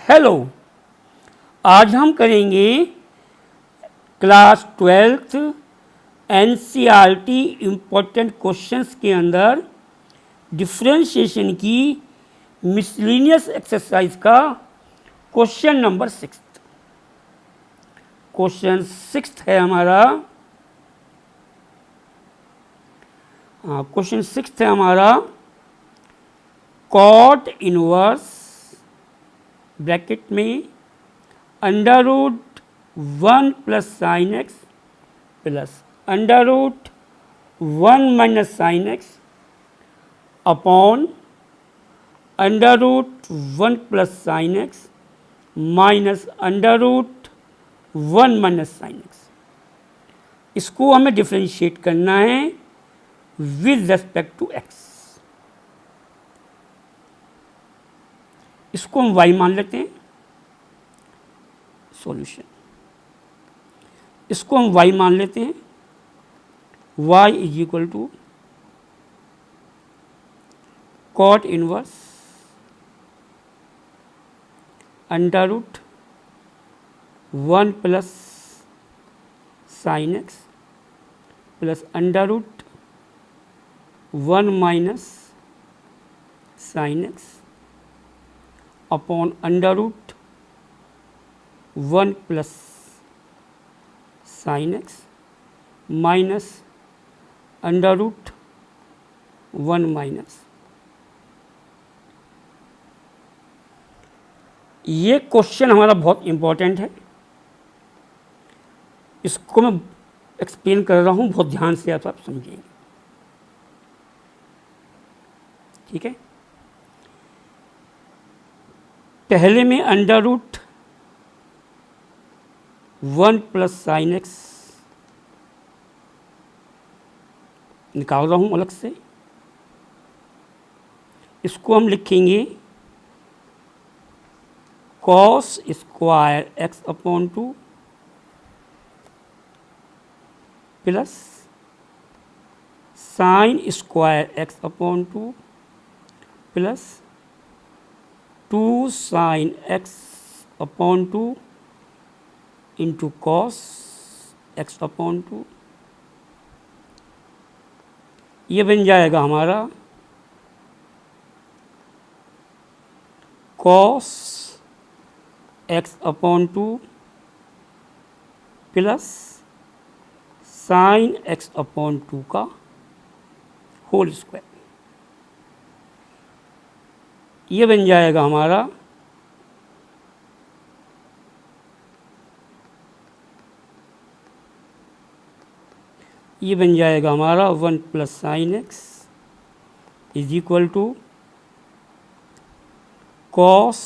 Hello, आज हम करेंगे class 12th NCERT important questions के अंदर डिफरेंशिएशन की मिसलिनियस एक्सरसाइज का क्वेश्चन नंबर 6। क्वेश्चन 6 है हमारा। क्वेश्चन 6 है हमारा कॉट इनवर्स ब्रैकेट में under root 1 plus sine x plus under root 1 minus sine x upon under root 1 plus sine x minus under root 1 minus sine x. इसको हमें differentiate करना है with respect to x. इसको हम y मान लेते हैं सॉल्यूशन। इसको हम y मान लेते हैं। y is equal to cot inverse under root 1 plus sine x plus under root 1 minus sine x upon under root 1 plus sine x minus under root 1 minus. ये क्वेश्चन हमारा बहुत इंपॉर्टेंट है। इसको मैं एक्सप्लेन कर रहा हूँ, बहुत ध्यान से आप समझेंगे। ठीक है, पहले में under root 1 plus sine x निकाल रहा हूं अलग से। इसको हम लिखेंगे cos square x upon 2 plus sine square x upon 2 plus 2 sine x upon 2 into cos x upon 2। ये बन जाएगा हमारा cos x upon 2 plus sine x upon 2 का होल स्क्वायर। ये बन जाएगा हमारा ये बन जाएगा हमारा 1 plus sine x is equal to cos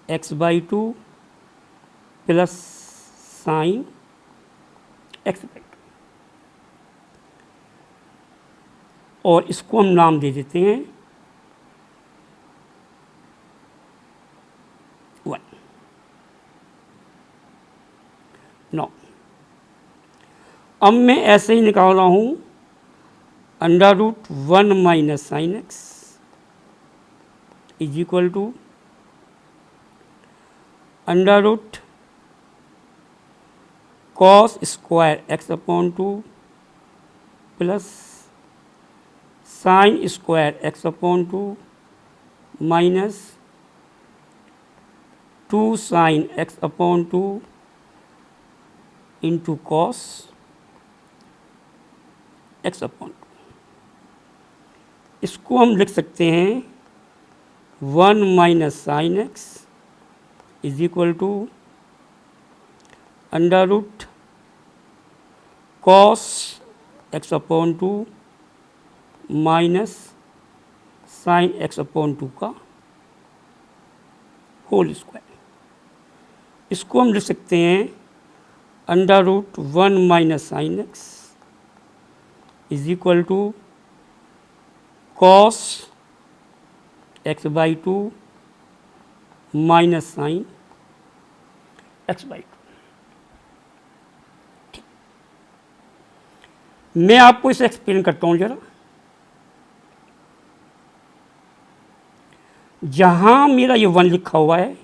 x by 2 plus sine x by 2। और इसको हम नाम दे देते हैं 1। नौ, अब मैं ऐसे ही निकाल रहा हूं under root 1 minus sine x is equal to under root cos square x upon 2 plus sine square x upon 2 minus 2 sine x upon 2 into cos x upon 2। इसको हम लिख सकते हैं 1 minus sine x is equal to under root cos x upon 2 minus sine x upon 2 का whole square. इसको हम लिख सकते हैं under root 1 minus sine x is equal to cos x by 2 minus sine x by 2। मैं आपको इसे explain करता हूं जरा। जहां मेरा ये 1 लिखा हुआ है,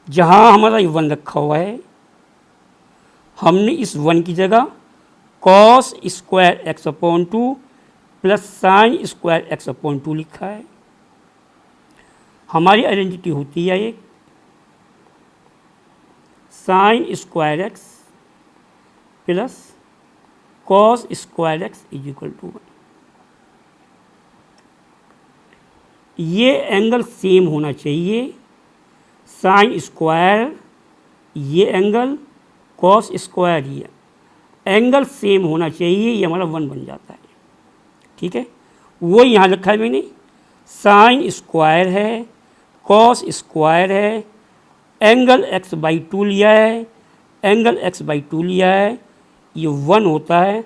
जहां हमारा ये 1 रखा हुआ है, हमने इस 1 की जगह cos square x upon 2 plus sine square x upon 2 लिखा है। हमारी आइडेंटिटी होती है एक sine square x plus cos square x is equal to 1। ये एंगल सेम होना चाहिए, साइन स्क्वायर ये एंगल, कॉस स्क्वायर ये एंगल सेम होना चाहिए, ये हमारा 1 बन जाता है। ठीक है, वो यहाँ लिखा है मैंने, साइन स्क्वायर है, कॉस स्क्वायर है, एंगल x/2 लिया है, एंगल x/2 लिया है, ये 1 होता है,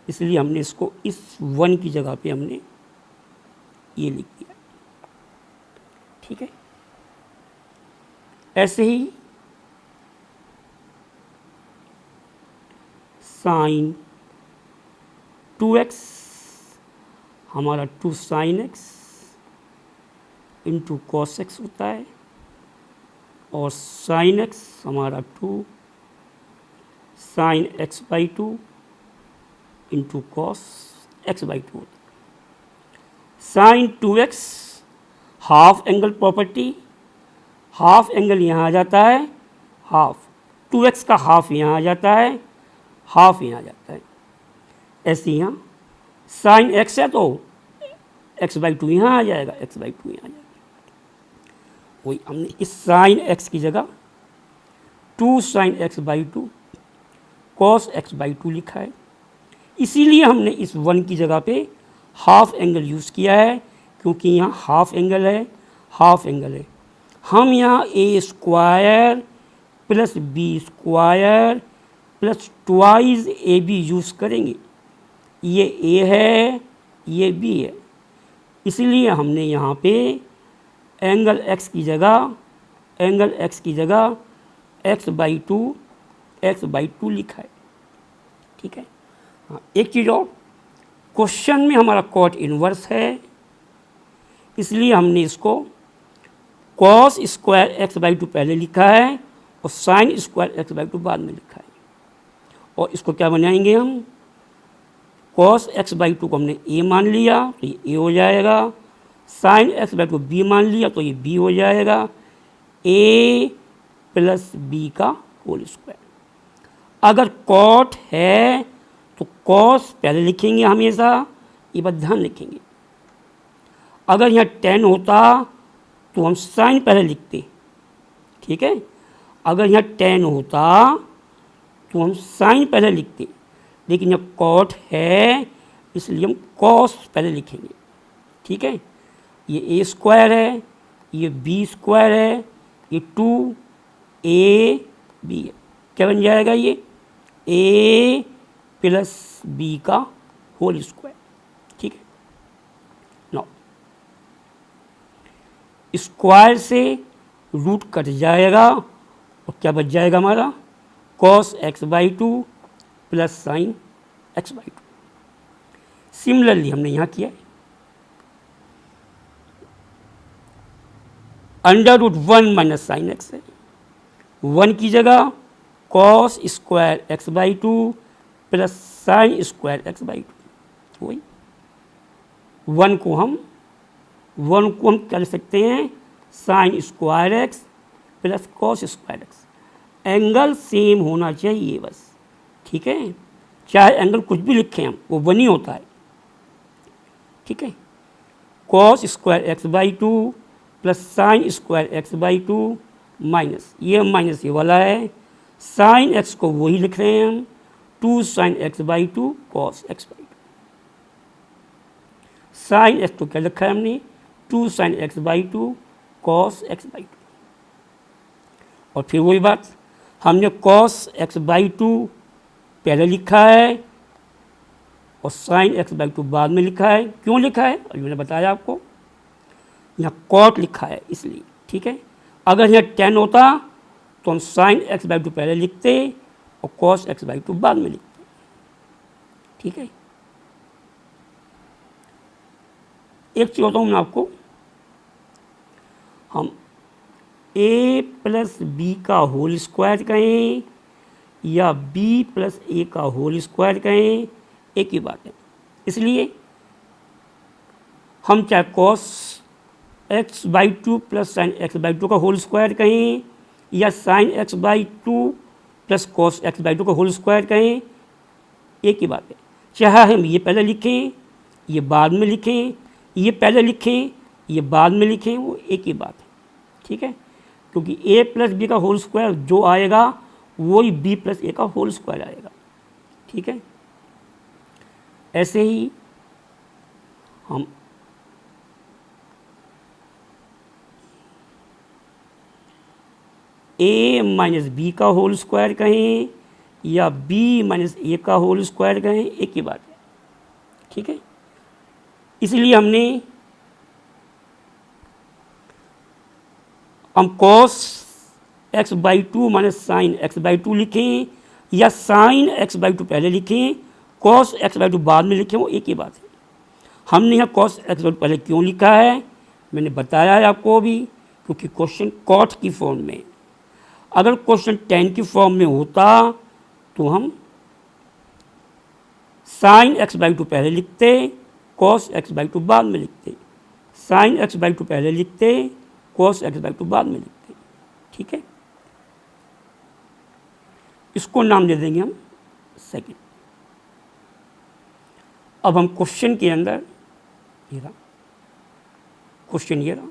इसलिए हमने इसको इस 1 की जगह पे हमने ये लिख दिया। ठीक है, ऐसे ही साइन 2x हमारा 2 sine x into cos x होता है, और साइन एक्स हमारा 2 sign x/2 into cos x/2 होता है। Sine 2x half angle property, half angle यहाँ आ जाता है, हाफ 2x का हाफ यहाँ आ जाता है, हाफ यहाँ आ जाता है। ऐसे यहाँ साइन x है तो x/2 यहाँ आ जाएगा, x/2 यहाँ आ जाएगा। वही हमने इस साइन x की जगह 2 साइन x/2 कॉस x/2 लिखा है। इसीलिए हमने इस 1 की जगह पे हाफ एंगल यूज़ किया है, क्योंकि यहाँ हाफ एंगल है, हाफ एंगल है। हम यहाँ A square plus B square plus twice A B use करेंगे। ये ए है, ये बी है, इसलिए हमने यहाँ पे एंगल x की जगह, एंगल x की जगह x/2 लिखा है। ठीक है, हाँ, एक चीज़ और, क्वेश्चन में हमारा कॉट इनवर्स है, इसलिए हमने इसको कॉस स्क्वायर x/2 पहले लिखा है और साइन स्क्वायर x/2 बाद में लिखा है। और इसको क्या बनाएंगे हम, कॉस x/2 को हमने a मान लिया तो ये a हो जाएगा, साइन x/2 b मान लिया तो ये b हो जाएगा, a प्लस b का होल स्क्वायर। अगर कॉट है तो कॉस पहले लिखेंगे हमेशा, ये बात ध्यान लिखेंगे। अगर यहाँ tan होता तो हम साइन पहले लिखते। ठीक है, अगर यहाँ tan होता तो हम साइन पहले लिखते, लेकिन यह कॉट है इसलिए हम कॉस पहले लिखेंगे। ठीक है, ये ए स्क्वायर है, ये बी स्क्वायर है, ये 2ab है, क्या बन जाएगा ये a प्लस बी का होल स्क्वायर। ठीक है, नाउ स्क्वायर से रूट कट जाएगा और क्या बच जाएगा हमारा, cos x/2 plus sign x/2। Similarly हमने यहाँ किया है, √1 माइनस साइन एक्स है, 1 की जगह cos square x/2 plus sine square x/2। वही 1 को हम कर सकते हैं sign square x plus cos square x. Angle same होना चाहिए बस। ठीक है, चाहे एंगल कुछ भी लिखें हम, वो 1 ही होता है। ठीक है, cos square x/2 plus sine square x/2 minus ये वाला है, साइन x को वही लिख रहे हैं हम, 2 sign x/2 cos x/2। Sign x तो क्या लिखा है हमने, 2 साइन x/2 कॉस x/2। और फिर वही बात, हमने कॉस x/2 पहले लिखा है और साइन x/2 बाद में लिखा है। क्यों लिखा है, अभी मैंने बताया आपको, यहाँ कॉट लिखा है इसलिए। ठीक है, अगर यहाँ tan होता तो हम साइन x/2 पहले लिखते और कॉस x/2 बाद में लिखते। ठीक है, एक चीज़ होता हूँ मैं आपको, हम a प्लस बी का होल स्क्वायर कहें या b प्लस ए का होल स्क्वायर कहें, एक ही बात है। इसलिए हम चाहे cos x by two plus sine x by to का होल स्क्वायर कहें या sign x by two plus cos x by to का होल स्क्वायर कहें, एक ही बात है। चाहे हम ये पहले लिखें, ये बाद में लिखें, ये पहले लिखें, ये बाद में लिखें, वो एक ही बात है, ठीक है। क्योंकि a प्लस बी का होल स्क्वायर जो आएगा वही b प्लस ए का होल स्क्वायर आएगा, ठीक है। ऐसे ही हम a माइनस बी का होल स्क्वायर कहें या b माइनस ए का होल स्क्वायर कहें, एक ही बात है, ठीक है। इसलिए हम cos x by two minus sine x by to लिखें या साइन एक्स बाई टू पहले लिखें, कॉस एक्स बाई टू बाद में लिखें, वो एक ही बात है। हमने यहाँ कॉस एक्स बाई टू पहले क्यों लिखा है, मैंने बताया है आपको अभी, क्योंकि क्वेश्चन कॉट की फॉर्म में। अगर क्वेश्चन टेन की फॉर्म में होता तो हम साइन एक्स बाई टू पहले लिखते, कॉस एक्स बाई टू बाद में लिखते, साइन एक्स बाई टू पहले लिखते, कॉस एक्स बाई टू बाद में लिखते, ठीक है। इसको नाम दे देंगे हम सेकंड। अब हम क्वेश्चन के अंदर, ये रहा क्वेश्चन, ये रहा,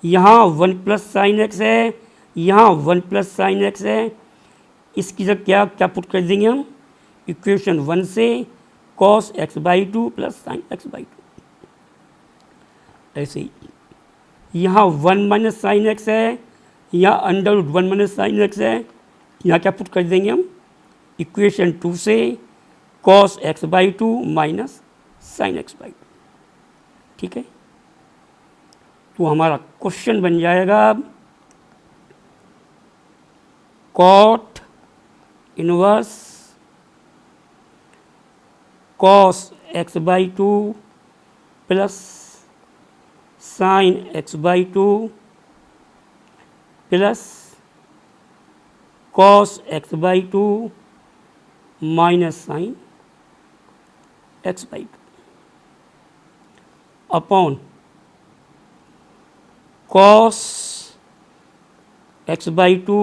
यहाँ वन प्लस साइन एक्स है, यहाँ वन प्लस साइन एक्स है, इसकी जगह क्या क्या पुट कर देंगे हम, इक्वेशन वन से cos x by two plus sine x by two. ऐसे ही यहाँ वन माइनस साइन एक्स है, यहाँ under root one minus sine x है, यहाँ क्या पुट कर देंगे हम, इक्वेशन टू से cos x by two minus sine x by two, ठीक है। तो हमारा क्वेश्चन बन जाएगा cot inverse cos x by two plus sine x by two plus cos x by two minus sine x by two upon cos x by two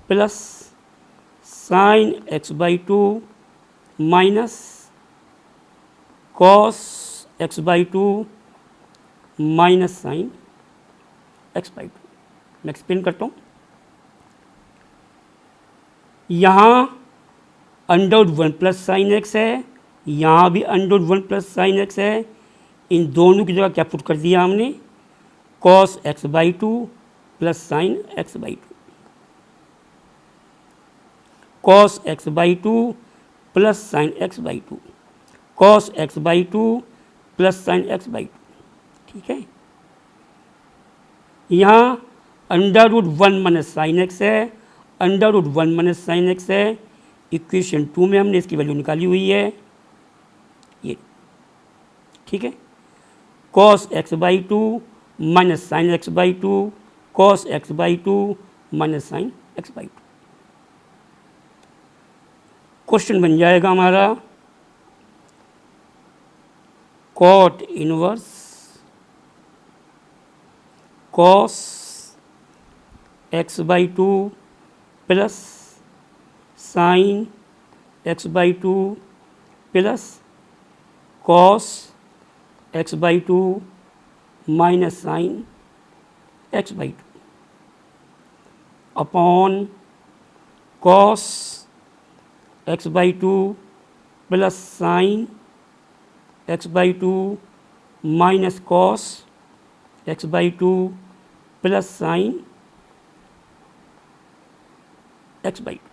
plus sine x by two minus cos x by two minus sine x by to. मैं explain करता हूँ। यहाँ under one plus sine x है, यहाँ भी under one plus sine x है, इन दोनों की जगह क्या पुट कर दिया हमने, cos x by two plus sine x by two, cos x by two plus sine x by two, cos x by two plus sine x by two, ठीक है। यहाँ under root one minus sine x है, under root one minus sine x है, equation two में हमने इसकी value निकाली हुई है ये, ठीक है। Cos x by two minus sine x by two, cos x by two minus sine x by two. Question बन जाएगा हमारा cot inverse cos x by two plus sine x by two plus cos x by two minus sine x by two upon cos x by two plus sine x by two minus cos x by two plus sine x by two.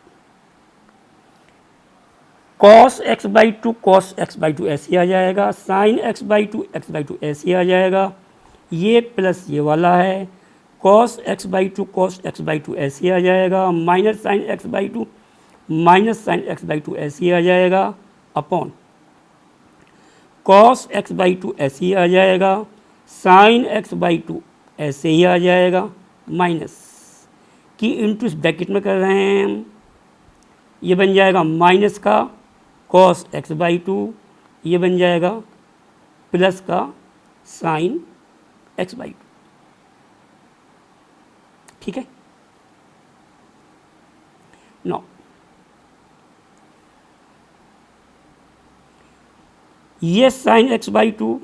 Cos x by two cos x by two ऐसे आ जाएगा, sine x by two ऐसे आ जाएगा, ये plus ये वाला है, कॉस एक्स बाई टू ऐसे आ जाएगा, minus sine x by two minus sine x by two ऐसे आ जाएगा, upon cos x by two ऐसे ही आ जाएगा, साइन एक्स बाई टू ऐसे ही आ जाएगा, माइनस की इंटू इस ब्रैकेट में कर रहे हैं हम, ये बन जाएगा माइनस का कॉस एक्स बाई टू, ये बन जाएगा प्लस का साइन एक्स बाई टू। ठीक है, नो ये साइन एक्स बाई टू,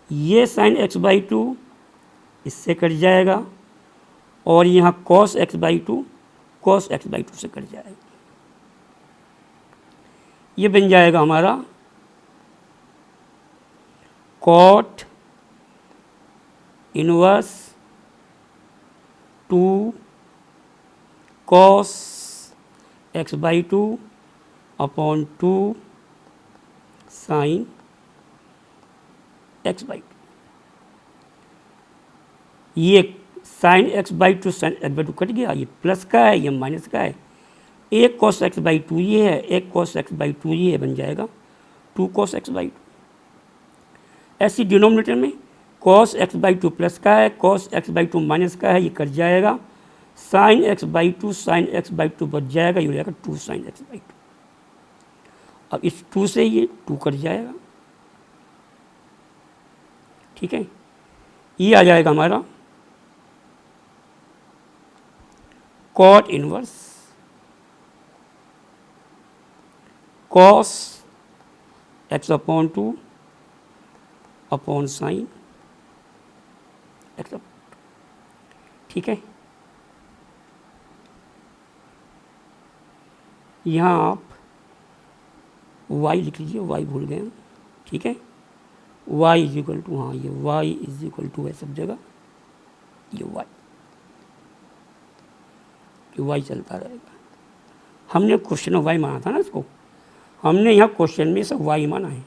ये साइन एक्स बाई टू इससे कट जाएगा, और यहाँ cos x by two cos x by two से कट जाएगा। ये बन जाएगा हमारा cot inverse two cos x by two upon two sine x by two. ये sine x by two sine x by two cut गया, ये plus का है, ये माइनस का है। एक कॉस एक्स बाई टू ये है, एक कॉस एक्स बाई टू ये है, बन जाएगा two cos x by two. ऐसी डिनोमिनेटर में cos x by two plus का है, cos x by two minus का है, ये कट जाएगा, sine x by two sine x by two बच जाएगा, ये हो जाएगा two sine x by two. अब इस टू से ये टू कट जाएगा। ठीक है, ये आ जाएगा हमारा cot inverse cos x upon two upon sine x. ठीक है, यहाँ आप y लिख लीजिए, y भूल गए हम। ठीक है, y इज इक्वल टू, हाँ ये y इज इक्वल टू है सब जगह, ये y चलता रहेगा। हमने क्वेश्चन में y माना था ना इसको, हमने यहाँ क्वेश्चन में सब y माना है,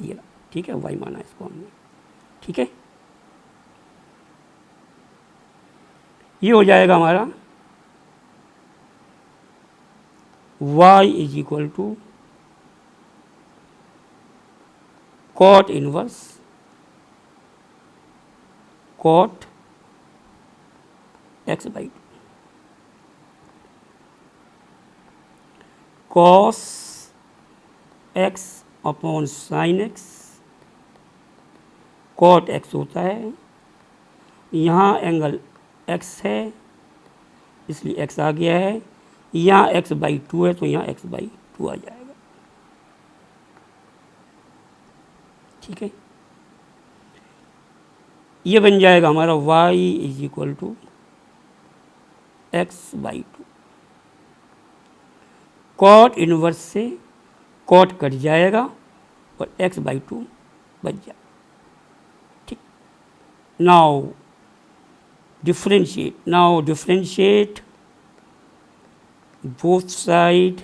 ये ठीक है, y माना है इसको हमने। ठीक है, ये हो जाएगा हमारा y is equal to cot inverse cot x by two cos x upon sine x. Cot x होता है, यहाँ एंगल एक्स है इसलिए एक्स आ गया है, यहाँ एक्स बाई टू है तो यहाँ एक्स बाई टू आ जाएगा। ठीक है, ये बन जाएगा हमारा y is equal to x by two. Cot inverse से कॉट कट जाएगा और एक्स बाई टू बच जाएगा। ठीक, now differentiate both side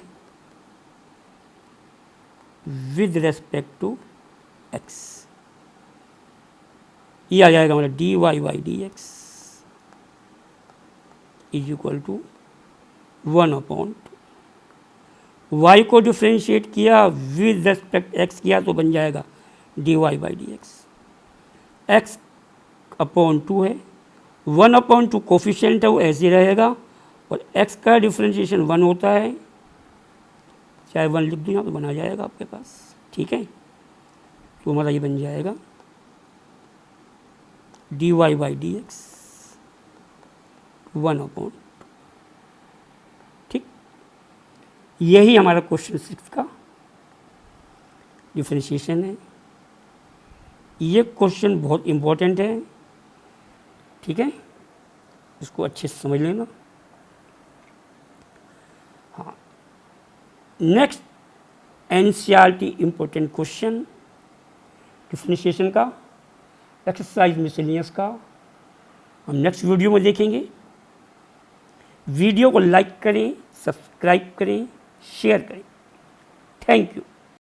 with respect to x। ये आ जाएगा हमारा dy by d x is equal to 1/2। y को डिफ्रेंशिएट किया विद रेस्पेक्ट x किया तो बन जाएगा dy by d x. x upon two है, 1/2 कोफिशिएंट है वो ऐसे रहेगा, और x का डिफ्रेंशिएशन 1 होता है, चाहे 1 लिख दूँ यहाँ तो बना जाएगा आपके पास। ठीक है, तो हमारा ये बन जाएगा dy बाई डी एक्स 1/2। ठीक, यही हमारा क्वेश्चन 6 का डिफ्रेंशिएशन है। ये क्वेश्चन बहुत इम्पोर्टेंट है। ठीक है, इसको अच्छे से समझ लेना। हाँ, next NCERT important question differentiation का, एक्सरसाइज मिसलेनियस का हम नेक्स्ट वीडियो में देखेंगे। वीडियो को लाइक करें, सब्सक्राइब करें, शेयर करें। Thank you.